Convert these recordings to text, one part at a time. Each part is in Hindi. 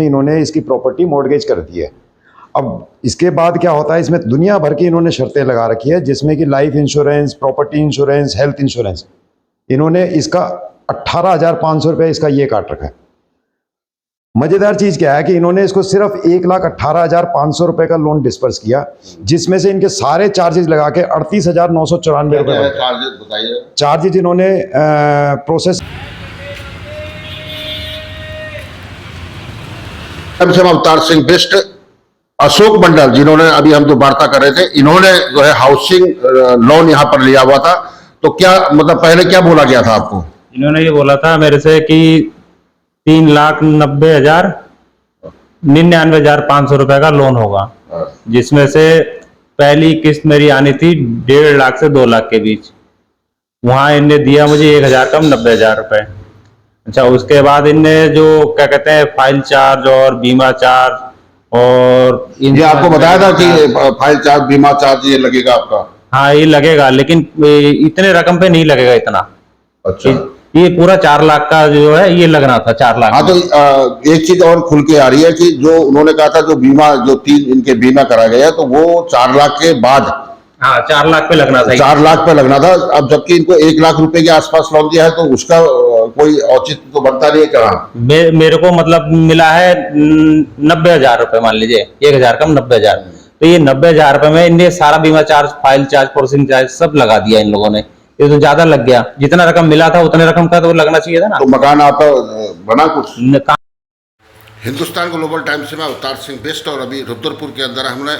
इन्होंने इसकी प्रॉपर्टी मॉर्गेज कर दी है। अब इसके बाद क्या होता है, इसमें दुनिया भर की इन्होंने शर्तें लगा रखी है, जिसमें कि life insurance, property insurance, health insurance. इन्होंने इसका 18,500 रुपये इसका ये काट रखा है। मजेदार चीज क्या है कि इन्होंने इसको सिर्फ 1,18,500 रुपये का लोन डिस्पर्स किया, जिसमें से इनके सारे चार्जेस लगा के 38,994 रुपये चार्जेस बताइए। चार्जेस इन्होंने प्रोसेस अवतार सिंह बिष्ट, अशोक मंडल, जिन्होंने अभी हम जो वार्ता कर रहे थे, इन्होंने जो है हाउसिंग लोन यहाँ पर लिया हुआ था। तो क्या मतलब पहले क्या बोला गया था आपको? इन्होंने ये बोला था मेरे से कि 3,90,99,500 रुपए का लोन होगा, जिसमें से पहली किस्त मेरी आनी थी 1.5 लाख से 2 लाख के बीच। वहां इनने दिया मुझे 1,000 कम 90,000 रुपए। अच्छा, उसके बाद इनने जो क्या कहते हैं फाइल चार्ज और बीमा चार्ज और ये आपको बताया था कि फाइल चार्ज, बीमा चार्ज ये लगेगा आपका? हाँ, ये लगेगा, लेकिन इतने रकम पे नहीं लगेगा इतना। अच्छा, ये पूरा 4 लाख का जो है ये लगना था, 4 लाख। हाँ, तो एक चीज और खुल के आ रही है कि जो उन्होंने कहा था जो बीमा, जो 3 इनके बीमा करा गया, तो वो 4 लाख के बाद, हाँ, 4 लाख पे लगना था। 4 लाख पे लगना था। अब जबकि इनको 1 लाख रुपए के आसपास लोन दिया है, तो उसका कोई औचित्य तो बनता नहीं है क्या? मेरे को मतलब मिला है 90,000 रुपए, मान लीजिए 1,000 कम 90,000। तो ये 90,000 रुपए में इनने सारा बीमा charge, file charge, processing charge सब लगा दिया इन लोगों ने। ये तो ज्यादा लग गया, जितना रकम मिला था उतने रकम का तो लगना चाहिए था ना। तो मकान आपका बना कुछ? हिंदुस्तान ग्लोबल टाइम्स में अवतार सिंह बिष्ट, और अभी रुद्रपुर के अंदर हमने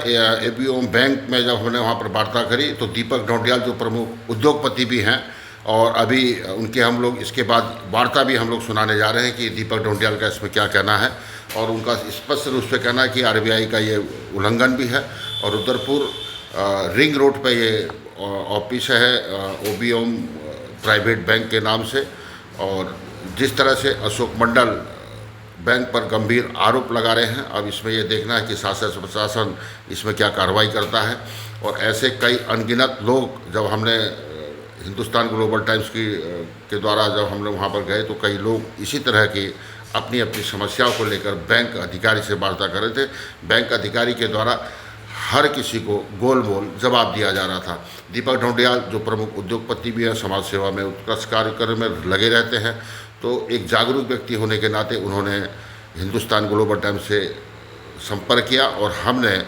एबीओम बैंक में जब हमने वहाँ पर वार्ता करी, तो दीपक ढोंडियाल जो प्रमुख उद्योगपति भी हैं, और अभी उनके हम लोग इसके बाद वार्ता भी हम लोग सुनाने जा रहे हैं कि दीपक ढोंडियाल का इसमें क्या कहना है। और उनका स्पष्ट रूप से कहना है कि आरबीआई का ये उल्लंघन भी है, और रुद्रपुर रिंग रोड पे ये ऑफिस है ओबीओम प्राइवेट बैंक के नाम से। और जिस तरह से अशोक मंडल बैंक पर गंभीर आरोप लगा रहे हैं, अब इसमें यह देखना है कि शासन प्रशासन इसमें क्या कार्रवाई करता है। और ऐसे कई अनगिनत लोग, जब हमने हिंदुस्तान ग्लोबल टाइम्स के द्वारा जब हम लोग वहाँ पर गए, तो कई लोग इसी तरह की अपनी अपनी समस्याओं को लेकर बैंक अधिकारी से वार्ता कर रहे थे। बैंक अधिकारी के द्वारा हर किसी को गोल मोल जवाब दिया जा रहा था। दीपक ढोंडियाल जो प्रमुख उद्योगपति भी हैं, समाज सेवा में उत्कृष्ट कार्य करने में लगे रहते हैं, तो एक जागरूक व्यक्ति होने के नाते उन्होंने हिंदुस्तान ग्लोबल टाइम्स से संपर्क किया, और हमने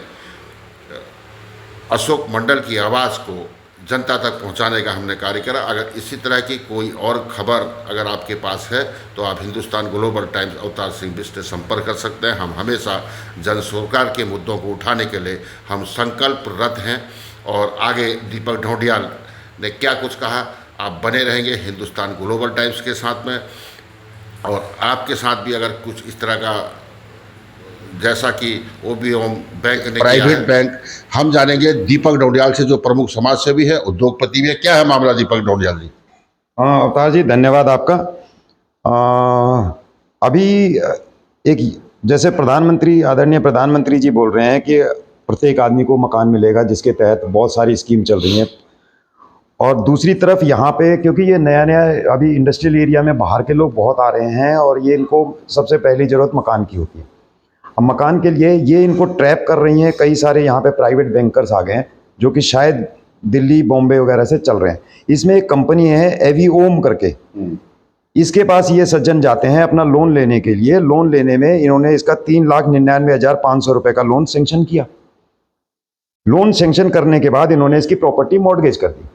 अशोक मंडल की आवाज़ को जनता तक पहुंचाने का हमने कार्य करा। अगर इसी तरह की कोई और खबर अगर आपके पास है, तो आप हिंदुस्तान ग्लोबल टाइम्स अवतार सिंह बिष्ट से संपर्क कर सकते हैं। हम हमेशा जन सरोकार के मुद्दों को उठाने के लिए हम संकल्परत हैं। और आगे दीपक ढोंडियाल ने क्या कुछ कहा, आप बने रहेंगे हिंदुस्तान ग्लोबल टाइम्स के साथ में। और आपके साथ भी अगर कुछ इस तरह का, जैसा कि ओबीओम बैंक ने प्राइवेट बैंक, हम जानेंगे दीपक ढोंडियाल से, जो प्रमुख समाज सेवी है, उद्योगपति भी है। क्या है मामला दीपक ढोंडियाल जी? हाँ अवतार जी, धन्यवाद आपका। अभी एक, जैसे प्रधानमंत्री, आदरणीय प्रधानमंत्री जी बोल रहे हैं कि प्रत्येक आदमी को मकान मिलेगा, जिसके तहत बहुत सारी स्कीम चल रही हैं। और दूसरी तरफ यहाँ पे, क्योंकि ये नया नया अभी इंडस्ट्रियल एरिया में बाहर के लोग बहुत आ रहे हैं, और ये इनको सबसे पहली ज़रूरत मकान की होती है। अब मकान के लिए ये इनको ट्रैप कर रही हैं। कई सारे यहाँ पे प्राइवेट बैंकर्स आ गए हैं, जो कि शायद दिल्ली, बॉम्बे वगैरह से चल रहे हैं। इसमें एक कंपनी है एवीओम करके, इसके पास ये सज्जन जाते हैं अपना लोन लेने के लिए। लोन लेने में इन्होंने इसका 3,99,500 रुपये का लोन सेंक्शन किया। लोन सेंक्शन करने के बाद इन्होंने इसकी प्रॉपर्टी मॉर्गेज कर दी।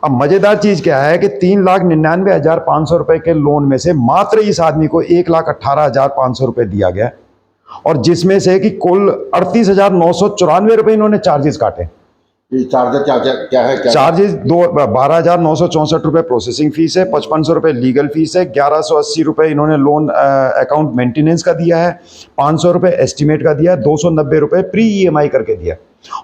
अब मजेदार चीज क्या है कि 3,99,500 रुपये के लोन में से मात्र इस आदमी को 1,18,500 रुपये दिया गया, और जिसमें से कि कुल 38,994 रुपये इन्होंने चार्जेस काटे। चार्जेस क्या है? चार्जेस 12,964 रुपये प्रोसेसिंग फीस है, 5,500 रुपये लीगल फीस है, 1,180 रुपये इन्होंने लोन अकाउंट मेंटेनेंस का दिया है, 500 रुपये एस्टिमेट का दिया है, 290 रुपये प्री EMI करके दिया,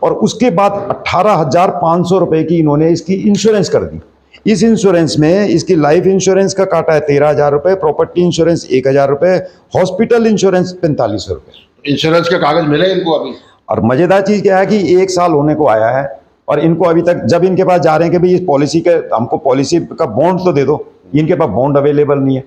और उसके बाद 18,500 रुपये की इन्होंने इसकी इंश्योरेंस कर दी। इस इंश्योरेंस में इसकी लाइफ इंश्योरेंस का काटा है 13,000 रुपये, प्रॉपर्टी इंश्योरेंस 1,000 रुपये, हॉस्पिटल इंश्योरेंस 4500 रुपये। इंश्योरेंस के कागज मिले इनको अभी? और मजेदार चीज क्या है कि 1 साल होने को आया है, और इनको अभी तक, जब इनके पास जा रहे हैं कि भाई इस पॉलिसी के, हमको पॉलिसी का बॉन्ड तो दे दो, इनके पास बॉन्ड अवेलेबल नहीं है।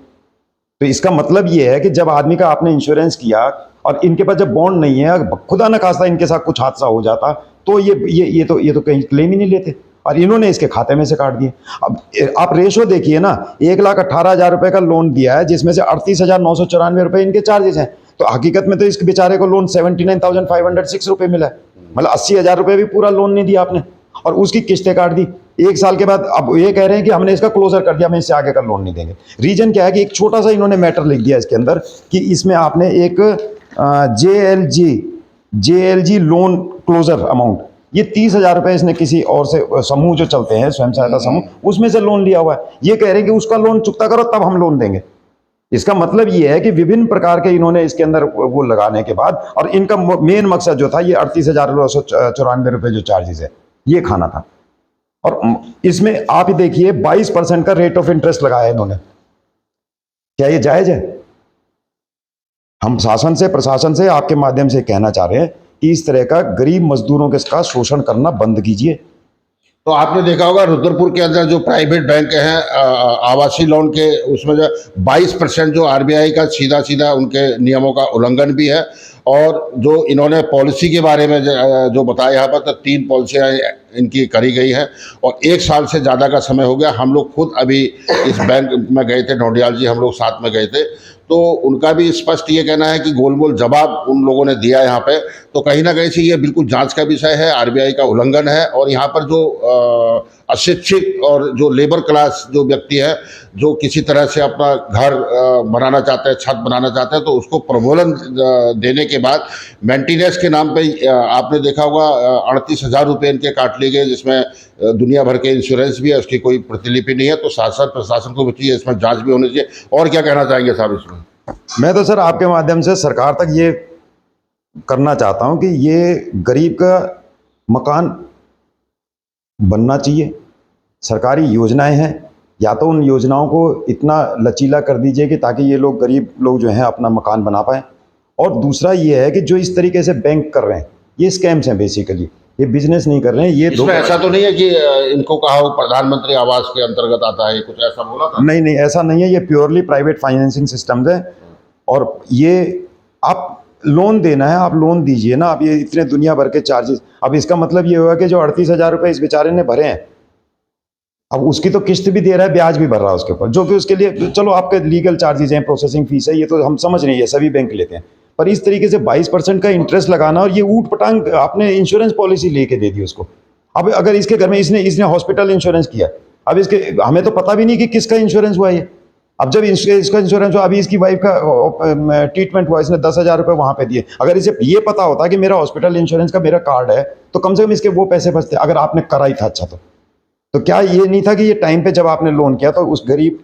तो इसका मतलब ये है कि जब आदमी का आपने इंश्योरेंस किया और इनके पास जब बॉन्ड नहीं है, खुदा न खास्ता इनके साथ कुछ हादसा हो जाता, तो ये तो कहीं क्लेम ही नहीं लेते, और इन्होंने इसके खाते में से काट दिए। अब आप रेशो देखिए ना, 1,18,000 रुपए का लोन दिया है, जिसमें से 38,994 रुपए इनके चार्जेस हैं, तो हकीकत में तो इस बेचारे को लोन 79,506 रुपए मिला है। मतलब 80,000 रुपए भी पूरा लोन नहीं दिया आपने, और उसकी किस्तें काट दी 1 साल के बाद। अब ये कह रहे हैं कि हमने इसका क्लोजर कर दिया, हम इससे आगे का लोन नहीं देंगे। रीजन क्या है कि एक छोटा सा इन्होंने मैटर लिख दिया इसके अंदर कि इसमें आपने एक JLG लोन क्लोजर अमाउंट, ये 30,000 रुपए इसने किसी और से समूह जो चलते हैं, स्वयं सहायता समूह, उसमें से लोन लिया हुआ है। ये कह रहे हैं कि उसका लोन चुकता करो तब हम लोन देंगे। इसका मतलब ये है कि विभिन्न प्रकार के इन्होंने इसके अंदर वो लगाने के बाद, और इनका मेन मकसद जो था ये 38,994 रुपए जो चार्जेस है ये खाना था। और इसमें आप ही देखिए 22% का रेट ऑफ इंटरेस्ट लगाया है इन्होंने। क्या ये जायज है? हम शासन से, प्रशासन से आपके माध्यम से कहना चाह रहे हैं कि इस तरह का गरीब मजदूरों के का शोषण करना बंद कीजिए। तो आपने देखा होगा रुद्रपुर के अंदर जो प्राइवेट बैंक हैं आवासीय लोन के, उसमें जो 22% जो आरबीआई का सीधा सीधा उनके नियमों का उल्लंघन भी है। और जो इन्होंने पॉलिसी के बारे में जो बताया यहाँ पर, तो 3 पॉलिसियाँ इनकी करी गई हैं और 1 साल से ज़्यादा का समय हो गया। हम लोग खुद अभी इस बैंक में गए थे, ढोंडियाल जी हम लोग साथ में गए थे, तो उनका भी स्पष्ट ये कहना है कि गोल मोल जवाब उन लोगों ने दिया यहाँ पे। तो कहीं ना कहीं से ये बिल्कुल जांच का विषय है, आरबीआई का उल्लंघन है। और यहाँ पर जो अशिक्षित और जो लेबर क्लास जो व्यक्ति है, जो किसी तरह से अपना घर बनाना चाहते हैं, छत बनाना चाहते हैं, तो उसको प्रबोधन देने के बाद मेंटेनेंस के नाम पे आपने देखा होगा 38,000 रुपये इनके काट लिए गए, जिसमें दुनिया भर के इंश्योरेंस भी है, उसकी कोई प्रतिलिपि नहीं है। तो शासन प्रशासन को भी चाहिए इसमें जांच भी होनी चाहिए। और क्या कहना चाहेंगे साहब इसमें? मैं तो सर आपके माध्यम से सरकार तक ये करना चाहता हूं कि ये गरीब का मकान बनना चाहिए। सरकारी योजनाएं हैं, या तो उन योजनाओं को इतना लचीला कर दीजिए कि ताकि ये लोग, गरीब लोग जो हैं, अपना मकान बना पाएँ। और दूसरा ये है कि जो इस तरीके से बैंक कर रहे हैं, ये स्कैम्स हैं बेसिकली, ये बिजनेस नहीं कर रहे हैं। ये इसमें ऐसा तो नहीं है कि इनको कहा हो प्रधानमंत्री आवास के अंतर्गत आता है, कुछ ऐसा बोला था? नहीं, ऐसा नहीं है। ये प्योरली प्राइवेट फाइनेंसिंग सिस्टम्स है, और ये आप लोन देना है, आप लोन दीजिए ना। आप ये इतने दुनिया भर के चार्जेस, अब इसका मतलब ये होगा कि जो 38,000 रुपये इस बेचारे ने भरे हैं, अब उसकी तो किस्त भी दे रहा है, ब्याज भी भर रहा है उसके ऊपर, जो कि उसके लिए चलो आपके लीगल चार्जेस हैं, प्रोसेसिंग फीस है, ये तो हम समझ रहे हैं, ये सभी बैंक लेते हैं। पर इस तरीके से 22% का इंटरेस्ट लगाना, और ये ऊट पटांग आपने इंश्योरेंस पॉलिसी लेके दे दी उसको। अब अगर इसके घर में इसने हॉस्पिटल इंश्योरेंस किया, अब इसके हमें तो पता भी नहीं कि किसका इंश्योरेंस हुआ ये। अब जब इसका इंश्योरेंस हुआ, अभी इसकी वाइफ का ट्रीटमेंट हुआ, इसने 10,000 रुपये वहाँ पे दिए। अगर इसे ये पता होता कि मेरा हॉस्पिटल इंश्योरेंस का मेरा कार्ड है, तो कम से कम इसके वो पैसे बचते, अगर आपने करा ही था। अच्छा, तो क्या ये नहीं था कि ये टाइम पे जब आपने लोन किया तो उस गरीब